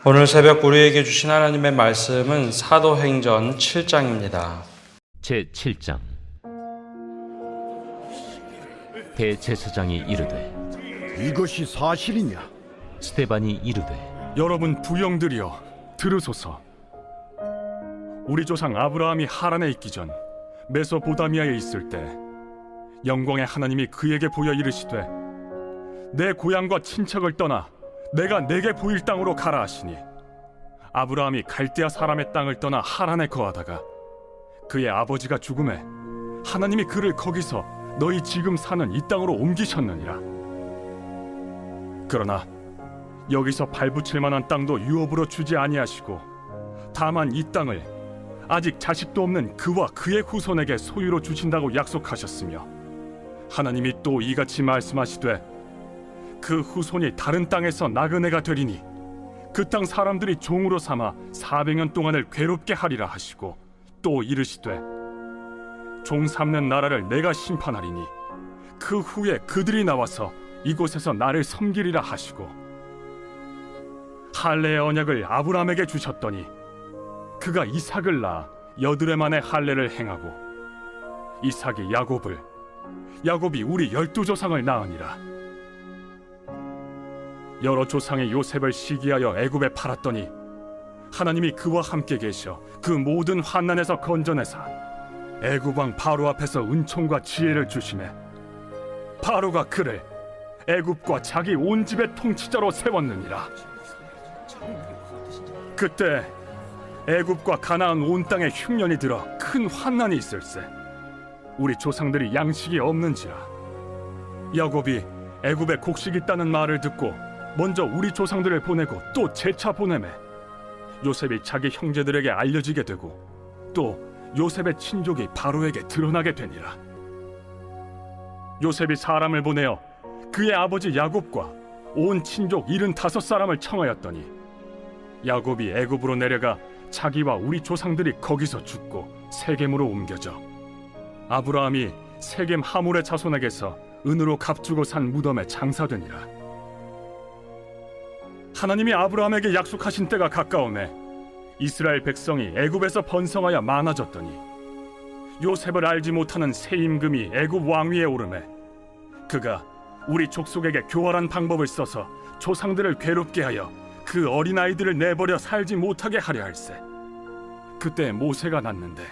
오늘 새벽 우리에게 주신 하나님의 말씀은 사도행전 7장입니다. 제7장. 대제사장이 이르되 이것이 사실이냐? 스데반이 이르되 여러분 부영들이여 들으소서. 우리 조상 아브라함이 하란에 있기 전 메소보다미아에 있을 때 영광의 하나님이 그에게 보여 이르시되 내 고향과 친척을 떠나 내가 내게 보일 땅으로 가라 하시니, 아브라함이 갈대아 사람의 땅을 떠나 하란에 거하다가 그의 아버지가 죽음에 하나님이 그를 거기서 너희 지금 사는 이 땅으로 옮기셨느니라. 그러나 여기서 발붙일 만한 땅도 유업으로 주지 아니하시고 다만 이 땅을 아직 자식도 없는 그와 그의 후손에게 소유로 주신다고 약속하셨으며, 하나님이 또 이같이 말씀하시되 그 후손이 다른 땅에서 나그네가 되리니 그 땅 사람들이 종으로 삼아 400년 동안을 괴롭게 하리라 하시고, 또 이르시되 종 삼는 나라를 내가 심판하리니 그 후에 그들이 나와서 이곳에서 나를 섬기리라 하시고, 할례의 언약을 아브라함에게 주셨더니 그가 이삭을 낳아 여드레 만에 할례를 행하고 이삭이 야곱을, 야곱이 우리 12조상을 낳으니라. 여러 조상의 요셉을 시기하여 애굽에 팔았더니 하나님이 그와 함께 계셔 그 모든 환난에서 건져내사 애굽 왕 바로 앞에서 은총과 지혜를 주시매 바로가 그를 애굽과 자기 온 집의 통치자로 세웠느니라. 그때 애굽과 가나안 온 땅에 흉년이 들어 큰 환난이 있을세. 우리 조상들이 양식이 없는지라. 야곱이 애굽에 곡식 있다는 말을 듣고 먼저 우리 조상들을 보내고 또 재차 보내매 요셉이 자기 형제들에게 알려지게 되고 또 요셉의 친족이 바로에게 드러나게 되니라. 요셉이 사람을 보내어 그의 아버지 야곱과 온 친족 75사람을 청하였더니 야곱이 애굽으로 내려가 자기와 우리 조상들이 거기서 죽고 세겜으로 옮겨져 아브라함이 세겜 하몰의 자손에게서 은으로 값주고 산 무덤에 장사되니라. 하나님이 아브라함에게 약속하신 때가 가까우매 이스라엘 백성이 애굽에서 번성하여 많아졌더니 요셉을 알지 못하는 새 임금이 애굽 왕위에 오르매 그가 우리 족속에게 교활한 방법을 써서 조상들을 괴롭게 하여 그 어린아이들을 내버려 살지 못하게 하려 할세. 그때 모세가 났는데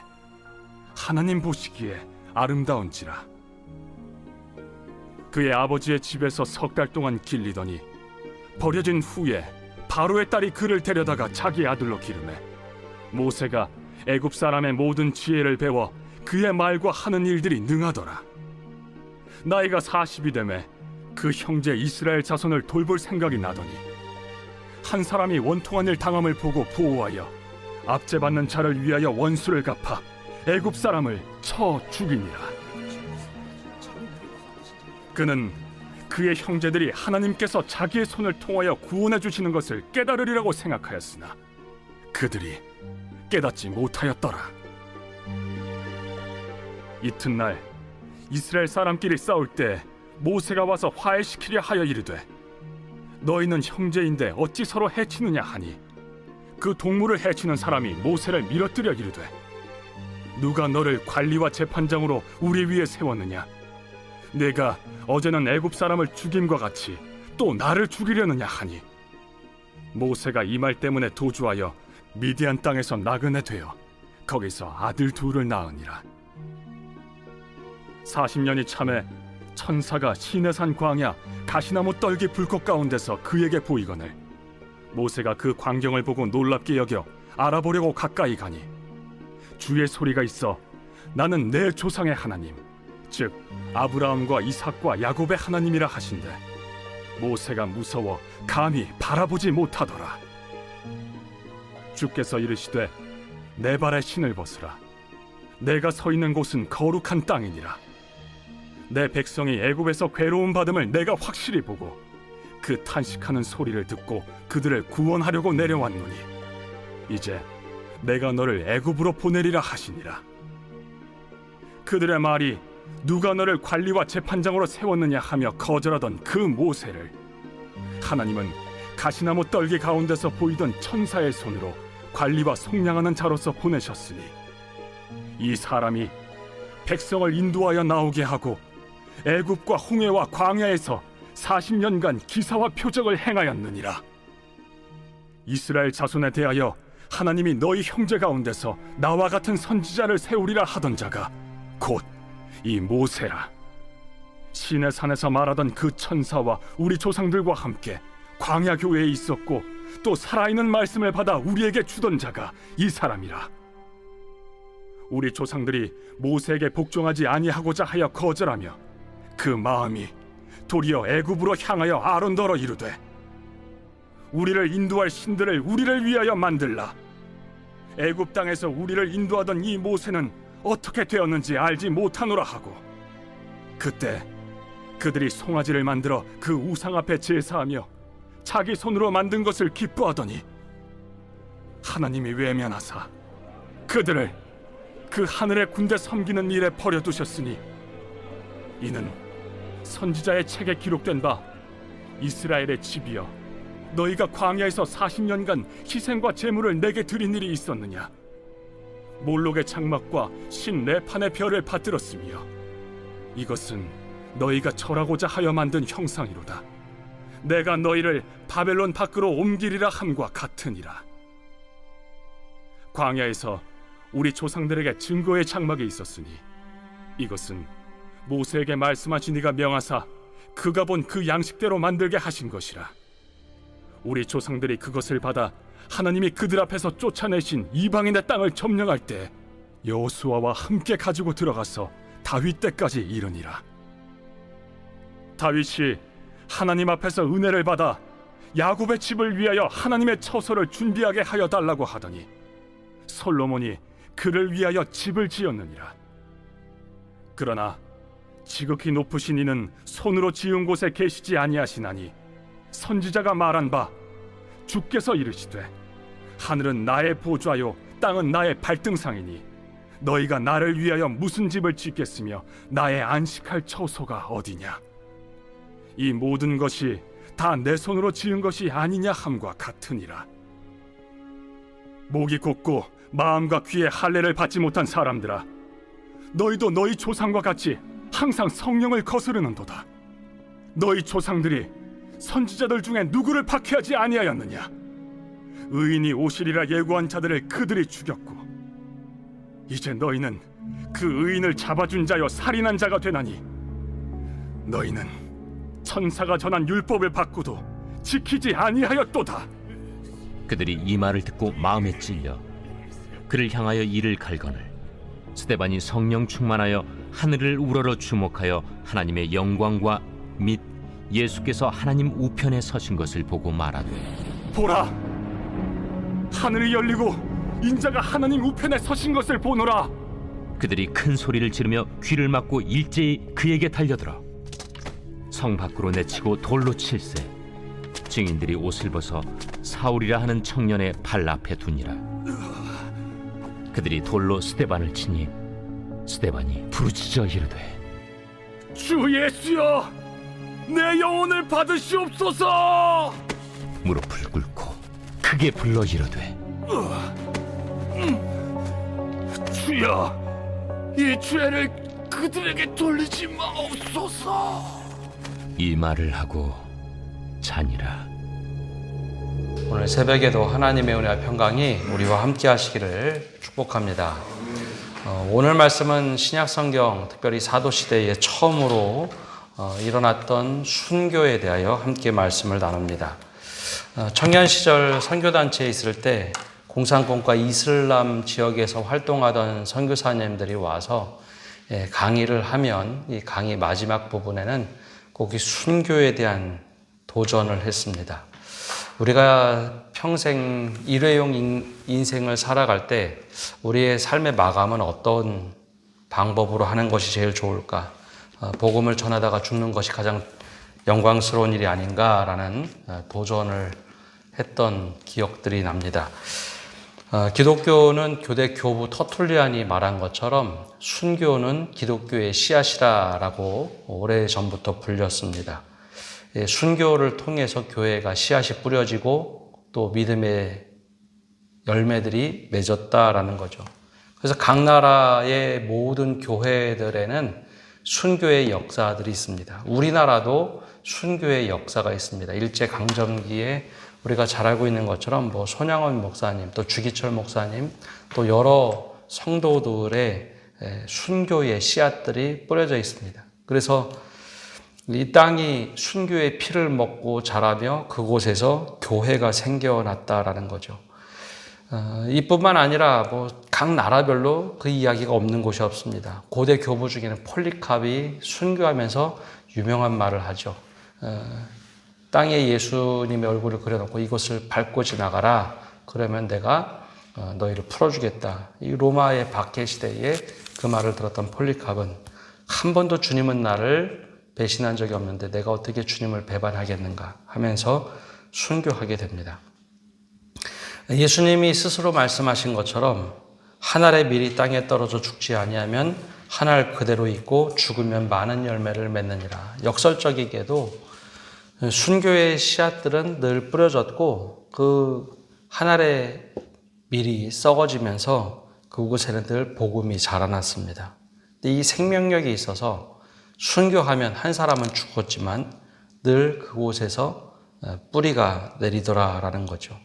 하나님 보시기에 아름다운지라. 그의 아버지의 집에서 3달 동안 길리더니 버려진 후에 바로의 딸이 그를 데려다가 자기 아들로 기르매 모세가 애굽 사람의 모든 지혜를 배워 그의 말과 하는 일들이 능하더라. 나이가 40이 되매 그 형제 이스라엘 자손을 돌볼 생각이 나더니 한 사람이 원통한 일 당함을 보고 보호하여 압제받는 자를 위하여 원수를 갚아 애굽 사람을 쳐 죽이니라. 그는 그의 형제들이 하나님께서 자기의 손을 통하여 구원해 주시는 것을 깨달으리라고 생각하였으나 그들이 깨닫지 못하였더라. 이튿날 이스라엘 사람끼리 싸울 때 모세가 와서 화해시키려 하여 이르되 너희는 형제인데 어찌 서로 해치느냐 하니, 그 동물을 해치는 사람이 모세를 밀어뜨려 이르되 누가 너를 관리와 재판장으로 우리 위에 세웠느냐? 내가 어제는 애굽 사람을 죽임과 같이 또 나를 죽이려느냐 하니, 모세가 이 말 때문에 도주하여 미디안 땅에서 나그네 되어 거기서 아들 둘을 낳으니라. 40년이 참에 천사가 시내산 광야 가시나무 떨기 불꽃 가운데서 그에게 보이거늘 모세가 그 광경을 보고 놀랍게 여겨 알아보려고 가까이 가니 주의 소리가 있어 나는 내 조상의 하나님 즉 아브라함과 이삭과 야곱의 하나님이라 하신대 모세가 무서워 감히 바라보지 못하더라. 주께서 이르시되 내 발에 신을 벗으라. 내가 서 있는 곳은 거룩한 땅이니라. 내 백성이 애굽에서 괴로움 받음을 내가 확실히 보고 그 탄식하는 소리를 듣고 그들을 구원하려고 내려왔노니 이제 내가 너를 애굽으로 보내리라 하시니라. 그들의 말이 누가 너를 관리와 재판장으로 세웠느냐 하며 거절하던 그 모세를 하나님은 가시나무 떨기 가운데서 보이던 천사의 손으로 관리와 속량하는 자로서 보내셨으니 이 사람이 백성을 인도하여 나오게 하고 애굽과 홍해와 광야에서 40년간 기사와 표적을 행하였느니라. 이스라엘 자손에 대하여 하나님이 너희 형제 가운데서 나와 같은 선지자를 세우리라 하던 자가 곧 이 모세라. 시내 산에서 말하던 그 천사와 우리 조상들과 함께 광야 교회에 있었고 또 살아있는 말씀을 받아 우리에게 주던 자가 이 사람이라. 우리 조상들이 모세에게 복종하지 아니하고자 하여 거절하며 그 마음이 도리어 애굽으로 향하여 아론더러 이르되 우리를 인도할 신들을 우리를 위하여 만들라. 애굽 땅에서 우리를 인도하던 이 모세는 어떻게 되었는지 알지 못하노라 하고 그때 그들이 송아지를 만들어 그 우상 앞에 제사하며 자기 손으로 만든 것을 기뻐하더니 하나님이 외면하사 그들을 그 하늘의 군대 섬기는 일에 버려두셨으니 이는 선지자의 책에 기록된 바 이스라엘의 집이여 너희가 광야에서 40년간 희생과 제물을 내게 드린 일이 있었느냐. 몰록의 장막과 신 네판의 별을 받들었으며 이것은 너희가 절하고자 하여 만든 형상이로다. 내가 너희를 바벨론 밖으로 옮기리라 함과 같으니라. 광야에서 우리 조상들에게 증거의 장막이 있었으니 이것은 모세에게 말씀하신 이가 명하사 그가 본 그 양식대로 만들게 하신 것이라. 우리 조상들이 그것을 받아 하나님이 그들 앞에서 쫓아내신 이방인의 땅을 점령할 때 여호수아와 함께 가지고 들어가서 다윗 때까지 이르니라. 다윗이 하나님 앞에서 은혜를 받아 야곱의 집을 위하여 하나님의 처소를 준비하게 하여 달라고 하더니 솔로몬이 그를 위하여 집을 지었느니라. 그러나 지극히 높으신 이는 손으로 지은 곳에 계시지 아니하시나니 선지자가 말한 바 주께서 이르시되 하늘은 나의 보좌요 땅은 나의 발등상이니 너희가 나를 위하여 무슨 집을 짓겠으며 나의 안식할 처소가 어디냐. 이 모든 것이 다 내 손으로 지은 것이 아니냐 함과 같으니라. 목이 곧고 마음과 귀에 할례를 받지 못한 사람들아, 너희도 너희 조상과 같이 항상 성령을 거스르는도다. 너희 조상들이 선지자들 중에 누구를 박해하지 아니하였느냐. 의인이 오시리라 예고한 자들을 그들이 죽였고 이제 너희는 그 의인을 잡아준 자여 살인한 자가 되나니 너희는 천사가 전한 율법을 받고도 지키지 아니하였도다. 그들이 이 말을 듣고 마음에 찔려 그를 향하여 이를 갈거늘 스데반이 성령 충만하여 하늘을 우러러 주목하여 하나님의 영광과 및 예수께서 하나님 우편에 서신 것을 보고 말하되 보라, 하늘이 열리고 인자가 하나님 우편에 서신 것을 보노라. 그들이 큰 소리를 지르며 귀를 막고 일제히 그에게 달려들어 성 밖으로 내치고 돌로 칠세. 증인들이 옷을 벗어 사울이라 하는 청년의 발 앞에 두니라. 그들이 돌로 스데반을 치니 스데반이 부르짖어 이르되 주 예수여, 내 영혼을 받으시옵소서. 무릎을 꿇고 크게 불러 이르되 주여, 이 죄를 그들에게 돌리지 마옵소서. 이 말을 하고 자니라. 오늘 새벽에도 하나님의 은혜와 평강이 우리와 함께 하시기를 축복합니다. 오늘 말씀은 신약성경, 특별히 사도시대에 처음으로 일어났던 순교에 대하여 함께 말씀을 나눕니다. 청년 시절 선교단체에 있을 때 공산권과 이슬람 지역에서 활동하던 선교사님들이 와서 강의를 하면 이 강의 마지막 부분에는 꼭 이 순교에 대한 도전을 했습니다. 우리가 평생 일회용 인생을 살아갈 때 우리의 삶의 마감은 어떤 방법으로 하는 것이 제일 좋을까? 복음을 전하다가 죽는 것이 가장 영광스러운 일이 아닌가라는 도전을 했던 기억들이 납니다. 기독교는 교대 교부 터툴리안이 말한 것처럼 순교는 기독교의 씨앗이라고 오래전부터 불렸습니다. 순교를 통해서 교회가 씨앗이 뿌려지고 또 믿음의 열매들이 맺었다라는 거죠. 그래서 각 나라의 모든 교회들에는 순교의 역사들이 있습니다. 우리나라도 순교의 역사가 있습니다. 일제강점기에 우리가 잘 알고 있는 것처럼 손양원 목사님, 또 주기철 목사님, 또 여러 성도들의 순교의 씨앗들이 뿌려져 있습니다. 그래서 이 땅이 순교의 피를 먹고 자라며 그곳에서 교회가 생겨났다라는 거죠. 이뿐만 아니라 각 나라별로 그 이야기가 없는 곳이 없습니다. 고대 교부 중에는 폴리캅이 순교하면서 유명한 말을 하죠. 땅에 예수님의 얼굴을 그려놓고 이곳을 밟고 지나가라. 그러면 내가 너희를 풀어주겠다. 이 로마의 박해 시대에 그 말을 들었던 폴리캅은 한 번도 주님은 나를 배신한 적이 없는데 내가 어떻게 주님을 배반하겠는가 하면서 순교하게 됩니다. 예수님이 스스로 말씀하신 것처럼 한 알의 밀이 땅에 떨어져 죽지 아니하면 한 알 그대로 있고 죽으면 많은 열매를 맺느니라. 역설적이게도 순교의 씨앗들은 늘 뿌려졌고 그 한 알의 밀이 썩어지면서 그곳에는 늘 복음이 자라났습니다. 근데 이 생명력이 있어서 순교하면 한 사람은 죽었지만 늘 그곳에서 뿌리가 내리더라라는 거죠.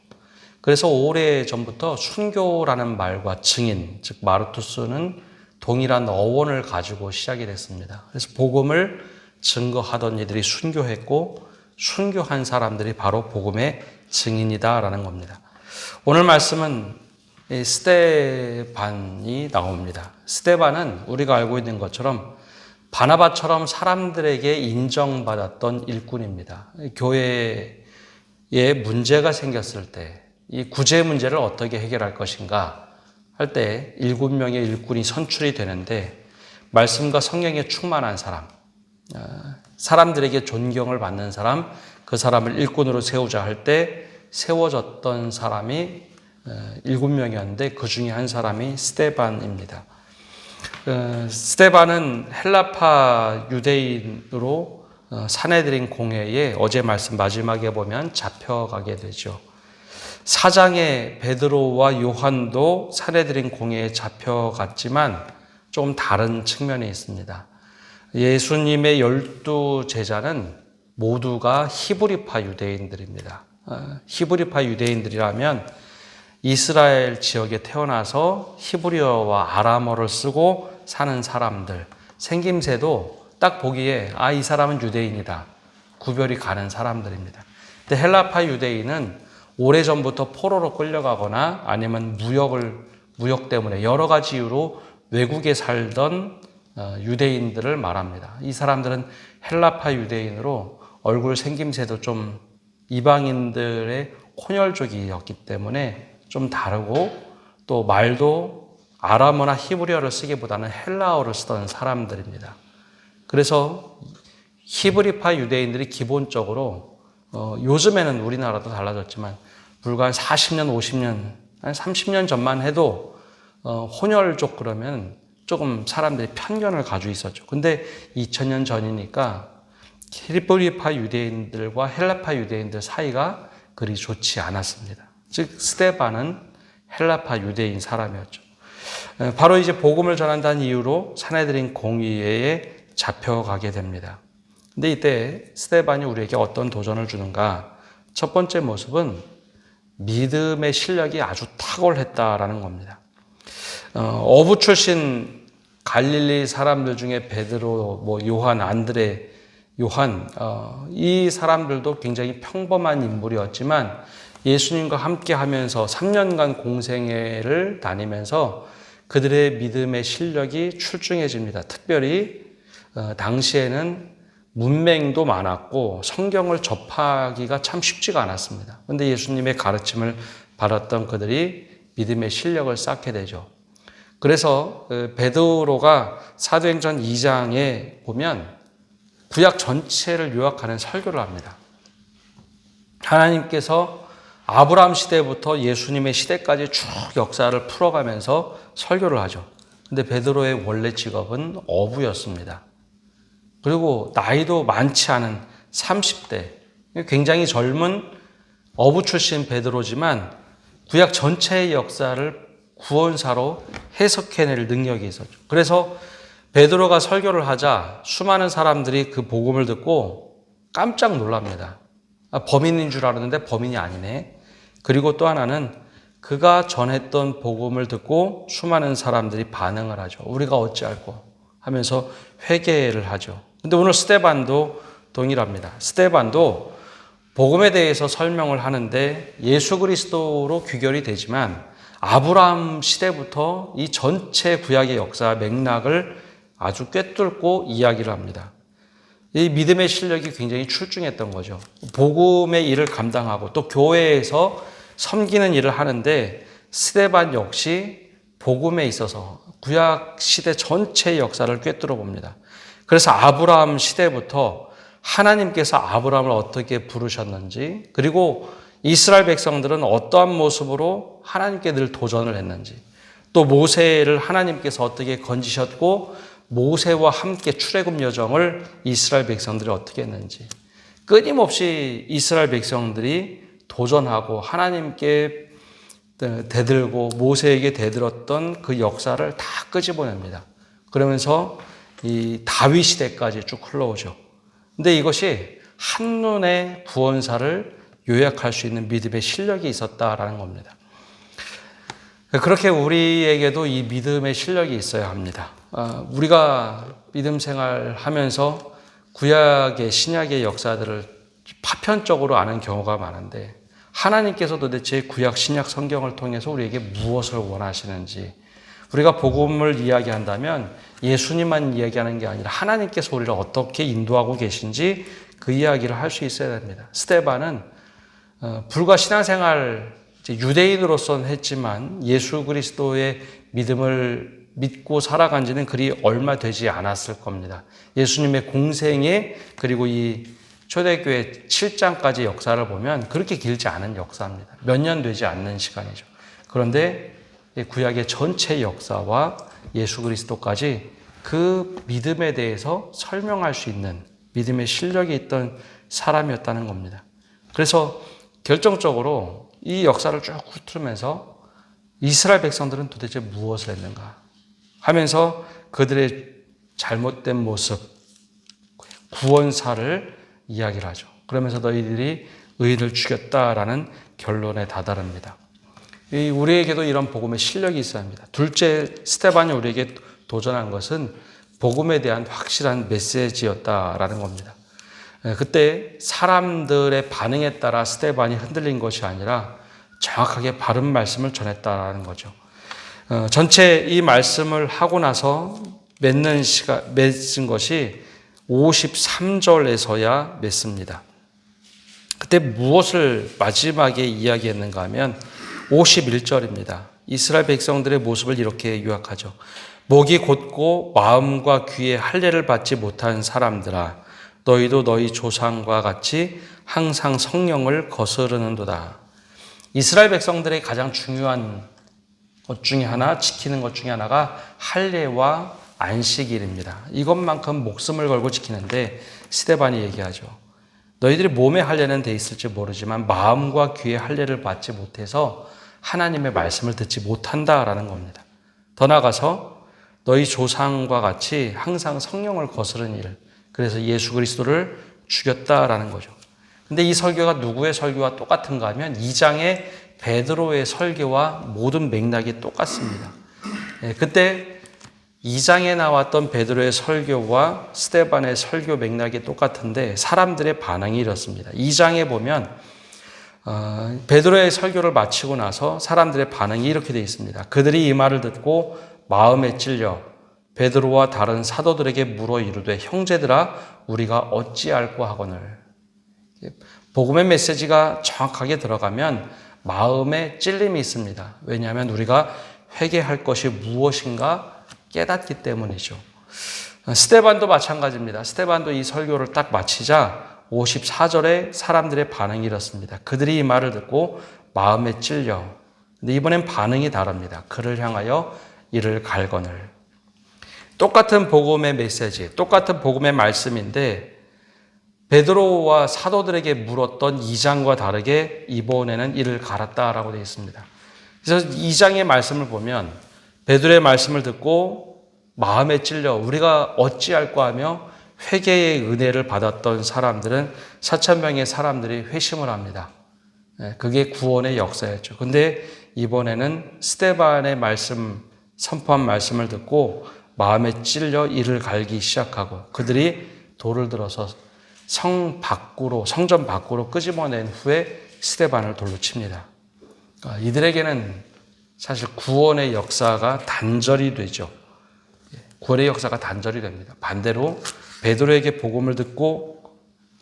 그래서 오래전부터 순교라는 말과 증인, 즉 마르투스는 동일한 어원을 가지고 시작이 됐습니다. 그래서 복음을 증거하던 이들이 순교했고 순교한 사람들이 바로 복음의 증인이다라는 겁니다. 오늘 말씀은 스데반이 나옵니다. 스데반은 우리가 알고 있는 것처럼 바나바처럼 사람들에게 인정받았던 일꾼입니다. 교회에 문제가 생겼을 때 이 구제 문제를 어떻게 해결할 것인가 할 때 7명의 일꾼이 선출이 되는데 말씀과 성령에 충만한 사람, 사람들에게 존경을 받는 사람, 그 사람을 일꾼으로 세우자 할 때 세워졌던 사람이 7명이었는데 그 중에 한 사람이 스데반입니다. 스데반은 헬라파 유대인으로 산헤드린 공회에 어제 말씀 마지막에 보면 잡혀가게 되죠. 사장의 베드로와 요한도 산헤드린 공회에 잡혀갔지만 좀 다른 측면이 있습니다. 예수님의 12 제자는 모두가 히브리파 유대인들입니다. 히브리파 유대인들이라면 이스라엘 지역에 태어나서 히브리어와 아람어를 쓰고 사는 사람들, 생김새도 딱 보기에 이 사람은 유대인이다. 구별이 가는 사람들입니다. 근데 헬라파 유대인은 오래전부터 포로로 끌려가거나 아니면 무역 때문에 여러 가지 이유로 외국에 살던 유대인들을 말합니다. 이 사람들은 헬라파 유대인으로 얼굴 생김새도 좀 이방인들의 혼혈족이었기 때문에 좀 다르고 또 말도 아람어나 히브리어를 쓰기보다는 헬라어를 쓰던 사람들입니다. 그래서 히브리파 유대인들이 기본적으로 요즘에는 우리나라도 달라졌지만 불과 한 40년, 50년, 한 30년 전만 해도 혼혈족 그러면 조금 사람들이 편견을 가지고 있었죠. 근데 2000년 전이니까 히브리파 유대인들과 헬라파 유대인들 사이가 그리 좋지 않았습니다. 즉 스데반은 헬라파 유대인 사람이었죠. 바로 이제 복음을 전한다는 이유로 산헤드린 공의회에 잡혀가게 됩니다. 근데 이때 스데반이 우리에게 어떤 도전을 주는가? 첫 번째 모습은 믿음의 실력이 아주 탁월했다라는 겁니다. 어부 출신 갈릴리 사람들 중에 베드로, 요한, 안드레, 요한, 이 사람들도 굉장히 평범한 인물이었지만 예수님과 함께 하면서 3년간 공생애를 다니면서 그들의 믿음의 실력이 출중해집니다. 특별히 당시에는 문맹도 많았고 성경을 접하기가 참 쉽지가 않았습니다. 그런데 예수님의 가르침을 받았던 그들이 믿음의 실력을 쌓게 되죠. 그래서 베드로가 사도행전 2장에 보면 구약 전체를 요약하는 설교를 합니다. 하나님께서 아브라함 시대부터 예수님의 시대까지 쭉 역사를 풀어가면서 설교를 하죠. 근데 베드로의 원래 직업은 어부였습니다. 그리고 나이도 많지 않은 30대. 굉장히 젊은 어부 출신 베드로지만 구약 전체의 역사를 구원사로 해석해낼 능력이 있었죠. 그래서 베드로가 설교를 하자 수많은 사람들이 그 복음을 듣고 깜짝 놀랍니다. 범인인 줄 알았는데 범인이 아니네. 그리고 또 하나는 그가 전했던 복음을 듣고 수많은 사람들이 반응을 하죠. 우리가 어찌할꼬 하면서 회개를 하죠. 근데 오늘 스데반도 동일합니다. 스데반도 복음에 대해서 설명을 하는데 예수 그리스도로 귀결이 되지만 아브라함 시대부터 이 전체 구약의 역사 맥락을 아주 꿰뚫고 이야기를 합니다. 이 믿음의 실력이 굉장히 출중했던 거죠. 복음의 일을 감당하고 또 교회에서 섬기는 일을 하는데 스데반 역시 복음에 있어서 구약 시대 전체의 역사를 꿰뚫어 봅니다. 그래서 아브라함 시대부터 하나님께서 아브라함을 어떻게 부르셨는지, 그리고 이스라엘 백성들은 어떠한 모습으로 하나님께 늘 도전을 했는지, 또 모세를 하나님께서 어떻게 건지셨고 모세와 함께 출애굽 여정을 이스라엘 백성들이 어떻게 했는지, 끊임없이 이스라엘 백성들이 도전하고 하나님께 대들고 모세에게 대들었던 그 역사를 다 끄집어냅니다. 그러면서 이 다윗 시대까지 쭉 흘러오죠. 근데 이것이 한눈에 구원사를 요약할 수 있는 믿음의 실력이 있었다라는 겁니다. 그렇게 우리에게도 이 믿음의 실력이 있어야 합니다. 우리가 믿음 생활하면서 구약의 신약의 역사들을 파편적으로 아는 경우가 많은데 하나님께서 도대체 구약 신약 성경을 통해서 우리에게 무엇을 원하시는지, 우리가 복음을 이야기한다면 예수님만 이야기하는 게 아니라 하나님께서 우리를 어떻게 인도하고 계신지 그 이야기를 할 수 있어야 됩니다. 스데반은 불과 신앙생활 유대인으로서는 했지만 예수 그리스도의 믿음을 믿고 살아간 지는 그리 얼마 되지 않았을 겁니다. 예수님의 공생에, 그리고 이 초대교회 7장까지 역사를 보면 그렇게 길지 않은 역사입니다. 몇 년 되지 않는 시간이죠. 그런데 구약의 전체 역사와 예수 그리스도까지 그 믿음에 대해서 설명할 수 있는 믿음의 실력이 있던 사람이었다는 겁니다. 그래서 결정적으로 이 역사를 쭉 훑으면서 이스라엘 백성들은 도대체 무엇을 했는가 하면서 그들의 잘못된 모습, 구원사를 이야기를 하죠. 그러면서 너희들이 의인을 죽였다라는 결론에 다다릅니다. 우리에게도 이런 복음의 실력이 있어야 합니다. 둘째, 스데반이 우리에게 도전한 것은 복음에 대한 확실한 메시지였다라는 겁니다. 그때 사람들의 반응에 따라 스데반이 흔들린 것이 아니라 정확하게 바른 말씀을 전했다라는 거죠. 전체 이 말씀을 하고 나서 맺는 것이 53절에서야 맺습니다. 그때 무엇을 마지막에 이야기했는가 하면 51절입니다. 이스라엘 백성들의 모습을 이렇게 요약하죠. 목이 곧고 마음과 귀에 할례를 받지 못한 사람들아, 너희도 너희 조상과 같이 항상 성령을 거스르는도다. 이스라엘 백성들의 가장 중요한 것 중에 하나, 지키는 것 중에 하나가 할례와 안식일입니다. 이것만큼 목숨을 걸고 지키는데 스데반이 얘기하죠. 너희들이 몸의 할례는 돼 있을지 모르지만 마음과 귀의 할례를 받지 못해서 하나님의 말씀을 듣지 못한다라는 겁니다. 더 나아가서 너희 조상과 같이 항상 성령을 거스르는 일, 그래서 예수 그리스도를 죽였다라는 거죠. 근데 이 설교가 누구의 설교와 똑같은가 하면 2장의 베드로의 설교와 모든 맥락이 똑같습니다. 그때 2장에 나왔던 베드로의 설교와 스데반의 설교 맥락이 똑같은데 사람들의 반응이 이렇습니다. 2장에 보면 베드로의 설교를 마치고 나서 사람들의 반응이 이렇게 되어 있습니다. 그들이 이 말을 듣고 마음에 찔려 베드로와 다른 사도들에게 물어 이르되 형제들아 우리가 어찌할꼬 하거늘. 복음의 메시지가 정확하게 들어가면 마음에 찔림이 있습니다. 왜냐하면 우리가 회개할 것이 무엇인가 깨닫기 때문이죠. 스데반도 마찬가지입니다. 스데반도 이 설교를 딱 마치자 54절에 사람들의 반응이 이렇습니다. 그들이 이 말을 듣고 마음에 찔려. 근데 이번엔 반응이 다릅니다. 그를 향하여 이를 갈거늘. 똑같은 복음의 메시지, 똑같은 복음의 말씀인데 베드로와 사도들에게 물었던 2장과 다르게 이번에는 이를 갈았다라고 되어 있습니다. 그래서 2장의 말씀을 보면 베드로의 말씀을 듣고 마음에 찔려 우리가 어찌할까 하며 회개의 은혜를 받았던 사람들은 4,000명의 사람들이 회심을 합니다. 그게 구원의 역사였죠. 근데 이번에는 스데반의 말씀, 선포한 말씀을 듣고 마음에 찔려 이를 갈기 시작하고 그들이 돌을 들어서 성전 밖으로 끄집어낸 후에 스데반을 돌로 칩니다. 이들에게는 사실 구원의 역사가 단절이 되죠. 구원의 역사가 단절이 됩니다. 반대로 베드로에게 복음을 듣고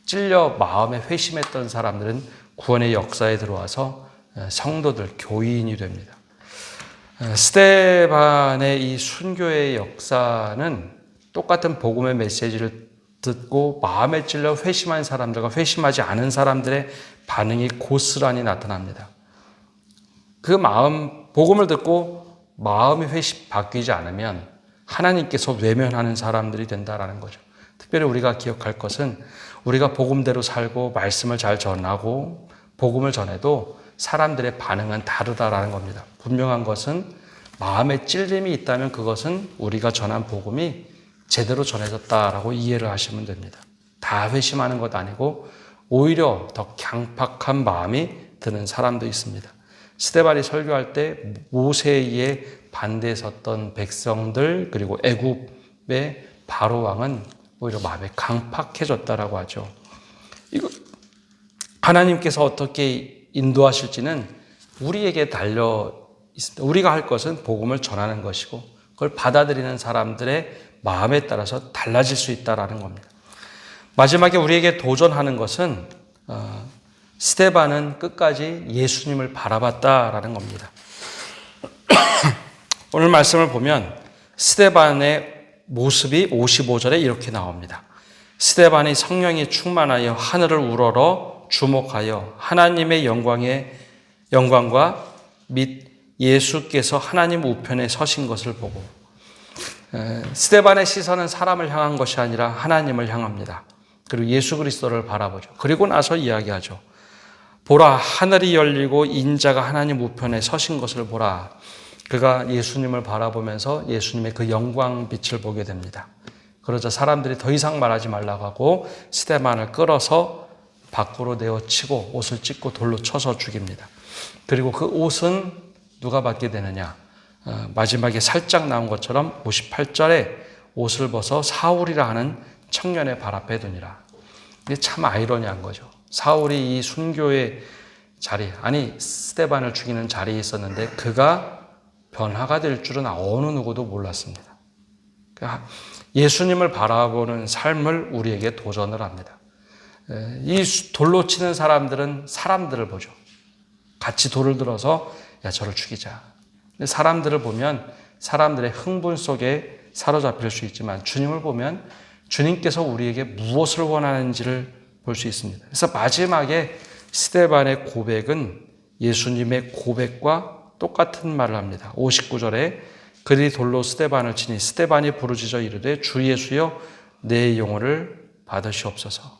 찔려 마음에 회심했던 사람들은 구원의 역사에 들어와서 성도들, 교인이 됩니다. 스데반의 이 순교의 역사는 똑같은 복음의 메시지를 듣고 마음에 찔려 회심한 사람들과 회심하지 않은 사람들의 반응이 고스란히 나타납니다. 그 복음을 듣고 마음이 바뀌지 않으면 하나님께서 외면하는 사람들이 된다라는 거죠. 특별히 우리가 기억할 것은 우리가 복음대로 살고 말씀을 잘 전하고 복음을 전해도 사람들의 반응은 다르다라는 겁니다. 분명한 것은 마음에 찔림이 있다면 그것은 우리가 전한 복음이 제대로 전해졌다라고 이해를 하시면 됩니다. 다 회심하는 것 아니고 오히려 더 강팍한 마음이 드는 사람도 있습니다. 스데반이 설교할 때 모세에 반대에 섰던 백성들 그리고 애굽의 바로 왕은 오히려 마음이 강팍해졌다라고 하죠. 이거 하나님께서 어떻게 인도하실지는 우리에게 달려 있습니다. 우리가 할 것은 복음을 전하는 것이고 그걸 받아들이는 사람들의 마음에 따라서 달라질 수 있다는 겁니다. 마지막에 우리에게 도전하는 것은 스데반은 끝까지 예수님을 바라봤다라는 겁니다. 오늘 말씀을 보면 스데반의 모습이 55절에 이렇게 나옵니다. 스데반이 성령이 충만하여 하늘을 우러러 주목하여 하나님의 영광과 및 예수께서 하나님 우편에 서신 것을 보고 스데반의 시선은 사람을 향한 것이 아니라 하나님을 향합니다. 그리고 예수 그리스도를 바라보죠. 그리고 나서 이야기하죠. 보라 하늘이 열리고 인자가 하나님 우편에 서신 것을 보라. 그가 예수님을 바라보면서 예수님의 그 영광 빛을 보게 됩니다. 그러자 사람들이 더 이상 말하지 말라고 하고 스데반을 끌어서 밖으로 내어치고 옷을 찢고 돌로 쳐서 죽입니다. 그리고 그 옷은 누가 받게 되느냐? 마지막에 살짝 나온 것처럼 58절에 옷을 벗어 사울이라 하는 청년의 발 앞에 두니라. 이게 참 아이러니한 거죠. 사울이 이 순교의 자리, 스데반을 죽이는 자리에 있었는데 그가 변화가 될 줄은 어느 누구도 몰랐습니다. 예수님을 바라보는 삶을 우리에게 도전을 합니다. 이 돌로 치는 사람들은 사람들을 보죠. 같이 돌을 들어서 야 저를 죽이자. 사람들을 보면 사람들의 흥분 속에 사로잡힐 수 있지만 주님을 보면 주님께서 우리에게 무엇을 원하는지를 볼 수 있습니다. 그래서 마지막에 스데반의 고백은 예수님의 고백과 똑같은 말을 합니다. 59절에 그들이 돌로 스데반을 치니 스데반이 부르짖어 이르되 주 예수여 내 영혼을 받으시옵소서.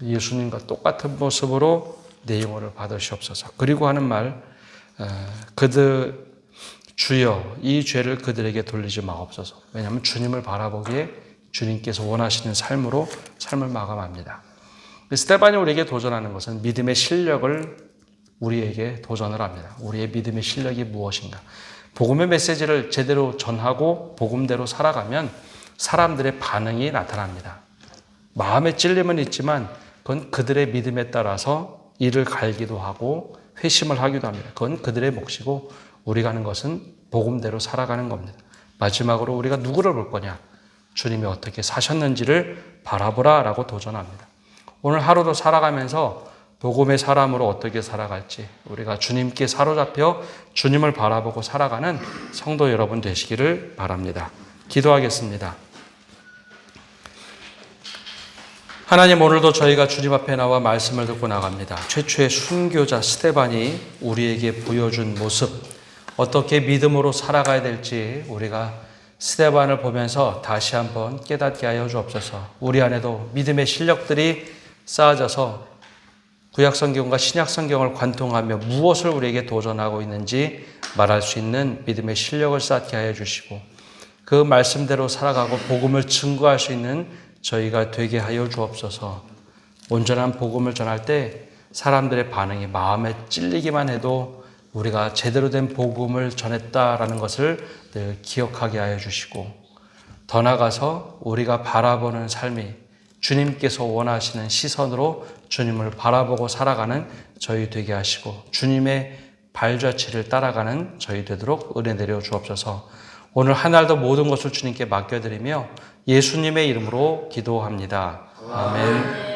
예수님과 똑같은 모습으로 내 영혼을 받으시옵소서. 그리고 하는 말 그들 주여 이 죄를 그들에게 돌리지 마옵소서. 왜냐하면 주님을 바라보기에 주님께서 원하시는 삶으로 삶을 마감합니다. 스데반이 우리에게 도전하는 것은 믿음의 실력을 우리에게 도전을 합니다. 우리의 믿음의 실력이 무엇인가? 복음의 메시지를 제대로 전하고 복음대로 살아가면 사람들의 반응이 나타납니다. 마음의 찔림은 있지만 그건 그들의 믿음에 따라서 이를 갈기도 하고 회심을 하기도 합니다. 그건 그들의 몫이고 우리가 하는 것은 복음대로 살아가는 겁니다. 마지막으로 우리가 누구를 볼 거냐? 주님이 어떻게 사셨는지를 바라보라라고 도전합니다. 오늘 하루도 살아가면서 복음의 사람으로 어떻게 살아갈지 우리가 주님께 사로잡혀 주님을 바라보고 살아가는 성도 여러분 되시기를 바랍니다. 기도하겠습니다. 하나님, 오늘도 저희가 주님 앞에 나와 말씀을 듣고 나갑니다. 최초의 순교자 스데반이 우리에게 보여준 모습, 어떻게 믿음으로 살아가야 될지 우리가 스데반을 보면서 다시 한번 깨닫게 하여 주옵소서. 우리 안에도 믿음의 실력들이 쌓아져서 구약성경과 신약성경을 관통하며 무엇을 우리에게 도전하고 있는지 말할 수 있는 믿음의 실력을 쌓게 하여 주시고 그 말씀대로 살아가고 복음을 증거할 수 있는 저희가 되게 하여 주옵소서. 온전한 복음을 전할 때 사람들의 반응이 마음에 찔리기만 해도 우리가 제대로 된 복음을 전했다라는 것을 늘 기억하게 하여 주시고 더 나아가서 우리가 바라보는 삶이 주님께서 원하시는 시선으로 주님을 바라보고 살아가는 저희 되게 하시고 주님의 발자취를 따라가는 저희 되도록 은혜 내려 주옵소서. 오늘 한 날도 모든 것을 주님께 맡겨드리며 예수님의 이름으로 기도합니다. 아멘.